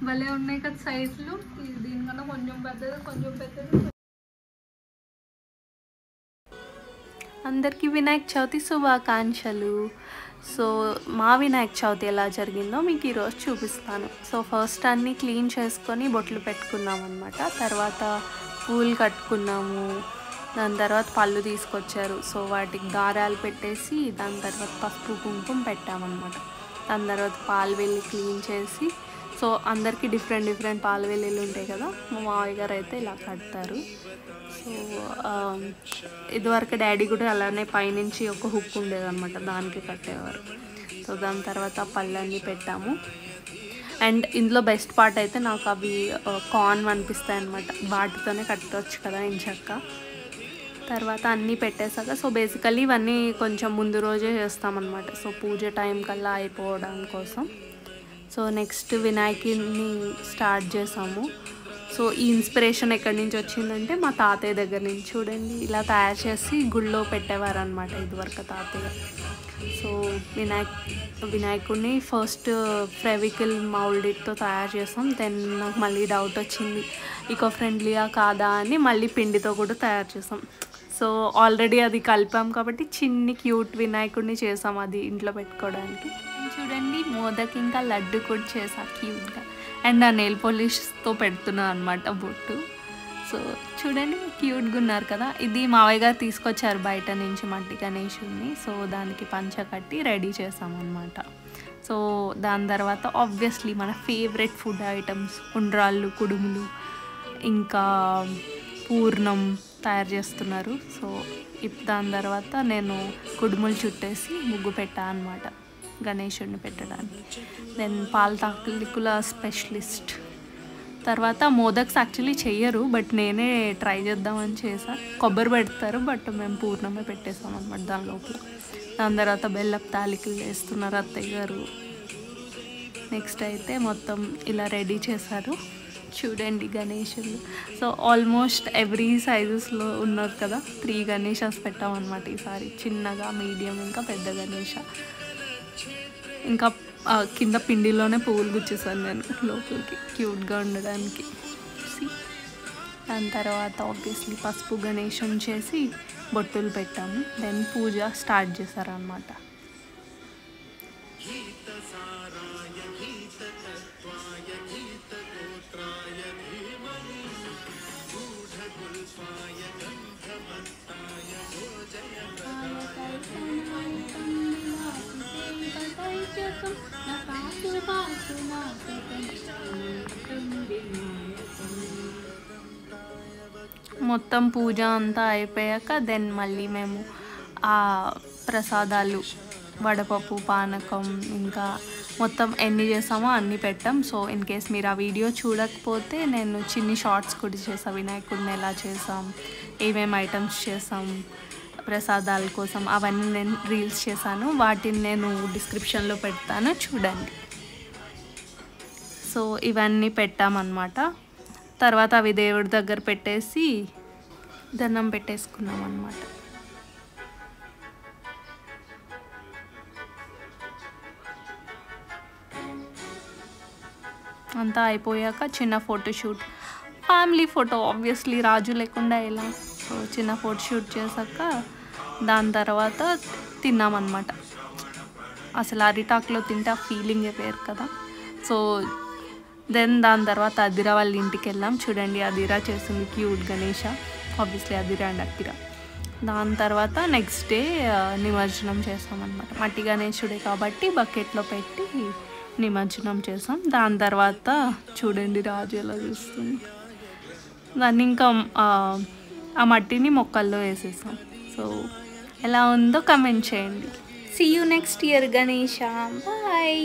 భలే ఉన్నాయి కదా సైజులు. దీనికన్నా కొంచెం పెద్దది. అందరికీ వినాయక చవితి శుభాకాంక్షలు. సో మా వినాయక చవితి ఎలా జరిగిందో మీకు ఈరోజు చూపిస్తాను. సో ఫస్ట్ అన్నీ క్లీన్ చేసుకొని బొట్లు పెట్టుకున్నాం అనమాట. తర్వాత పూలు కట్టుకున్నాము. దాని తర్వాత పళ్ళు తీసుకొచ్చారు. సో వాటికి దారాలు పెట్టేసి దాని తర్వాత పసుపు కుంకుమ పెట్టామన్నమాట. దాని తర్వాత పాలు వెళ్ళి క్లీన్ చేసి, సో అందరికీ డిఫరెంట్ పాలు వెల్లులు ఉంటాయి కదా, మా మావయ్య గారు అయితే ఇలా కడతారు. సో ఇదివరకు డాడీ కూడా అలానే పైనుంచి ఒక హుక్ ఉండేదన్నమాట, దానికి కట్టేవారు. సో దాని తర్వాత పళ్ళన్నీ పెట్టాము. అండ్ ఇందులో బెస్ట్ పార్ట్ అయితే నాకు అవి కార్న్ అనిపిస్తాయి అన్నమాట, వాటితోనే కట్టవచ్చు కదా ఇంచక్క. తర్వాత అన్నీ పెట్టేశాక, సో బేసికలీ ఇవన్నీ కొంచెం ముందు రోజే చేస్తామన్నమాట. సో పూజ టైం కల్లా అయిపోవడం కోసం. సో నెక్స్ట్ వినాయకుడిని స్టార్ట్ చేసాము. సో ఈ ఇన్స్పిరేషన్ ఎక్కడి నుంచి వచ్చిందంటే మా తాతయ్య దగ్గర నుంచి. చూడండి ఇలా తయారు చేసి గుళ్ళో పెట్టేవారు అనమాట ఇదివరకు తాతయ్య. సో వినాయకుడిని ఫస్ట్ ఫెవికిల్ మౌల్డ్తో తయారు చేసాం. దెన్ నాకు మళ్ళీ డౌట్ వచ్చింది ఈకో ఫ్రెండ్లీయా కాదా అని, మళ్ళీ పిండితో కూడా తయారు చేసాం. సో ఆల్రెడీ అది కలిపాం కాబట్టి చిన్ని క్యూట్ వినాయకుడిని చేసాం అది ఇంట్లో పెట్టుకోవడానికి. చూడండి మోదక్ ఇంకా లడ్డు కూడా చేసా క్యూట్గా. అండ్ ఆ నెయిల్ పాలిష్తో పెడుతున్నా అనమాట బొట్టు. సో చూడండి క్యూట్గా ఉన్నారు కదా. ఇది మావయ్య గారు తీసుకొచ్చారు బయట నుంచి మట్టి గణేశుడిని. సో దానికి పంచ కట్టి రెడీ చేసామన్నమాట. సో దాని తర్వాత ఆబ్వియస్లీ మన ఫేవరెట్ ఫుడ్ ఐటమ్స్ ఉండ్రాళ్ళు, కుడుములు, ఇంకా పూర్ణం తయారు చేస్తున్నారు. సో దాని తర్వాత నేను కుడుములు చుట్టేసి ముగ్గు పెట్టా అనమాట గణేశుడిని పెట్టడానికి. దెన్ పాల తాలికల స్పెషలిస్ట్. తర్వాత మోదక్స్ యాక్చువల్లీ చెయ్యరు, బట్ నేనే ట్రై చేద్దామని చేసా. కొబ్బరి పెడతారు, బట్ మేము పూర్ణమే పెట్టేసాం అనమాట దాని లోపల. దాని తర్వాత బెల్లపు తాలికలు చేస్తున్నారు అత్తయ్య గారు. నెక్స్ట్ అయితే మొత్తం ఇలా రెడీ చేశారు. చూడండి గణేశులు. సో ఆల్మోస్ట్ ఎవ్రీ సైజెస్లో ఉన్నారు కదా. 3 గణేషాస్ పెట్టామన్నమాట ఈసారి. చిన్నగా, మీడియం, ఇంకా పెద్ద గణేష. ఇంకా కింద పిండిలోనే పువ్వులు గుచ్చేసాను నేను లోపలికి క్యూట్గా ఉండడానికి. దాని తర్వాత ఆబ్వియస్లీ పసుపు గణేశం చేసి బొట్టులు పెట్టాము. దెన్ పూజ స్టార్ట్ చేశారనమాట. మొత్తం పూజ అంతా అయిపోయాక దెన్ మళ్ళీ మేము ఆ ప్రసాదాలు, వడపప్పు, పానకం, ఇంకా మొత్తం ఎన్ని చేసామో అన్నీ పెట్టాం. సో ఇన్ కేస్ మీరు ఆ వీడియో చూడకపోతే నేను చిన్ని షార్ట్స్ కూడా చేసాను, వినాయకుడిని ఎలా చేసాం, ఏమేమి ఐటమ్స్ చేసాం ప్రసాదాల కోసం, అవన్నీ నేను రీల్స్ చేశాను. వాటిని నేను డిస్క్రిప్షన్లో పెడతాను, చూడండి. సో ఇవన్నీ పెట్టామన్నమాట. తర్వాత అవి దేవుడి దగ్గర పెట్టేసి దండం పెట్టేసుకున్నాం అన్నమాట. అంతా అయిపోయాక చిన్న ఫోటోషూట్, ఫ్యామిలీ ఫోటో ఆబ్వియస్లీ, రాజు లేకుండా ఎలా. సో చిన్న ఫోటోషూట్ చేశాక దాని తర్వాత తిన్నామన్నమాట. అసలు అరిటాకులో తింటే ఆ ఫీలింగే వేరు కదా. సో దెన్ దాని తర్వాత అదిరా వాళ్ళ ఇంటికి వెళ్ళాం. చూడండి అదిరా చేసింది క్యూట్ గణేష, ఆబ్వియస్లీ అదిరా అండ్ అక్కిరా. దాని తర్వాత నెక్స్ట్ డే నిమజ్జనం చేసామన్నమాట. మట్టి గణేశుడే కాబట్టి బకెట్లో పెట్టి నిమజ్జనం చేసాం. దాని తర్వాత చూడండి రాజు ఎలా చూస్తుంది. దాన్ని ఇంకా ఆ మట్టిని మొక్కల్లో వేసేసాం. సో ఎలా ఉందో కమెంట్ చేయండి. See you next year Ganesha. Bye.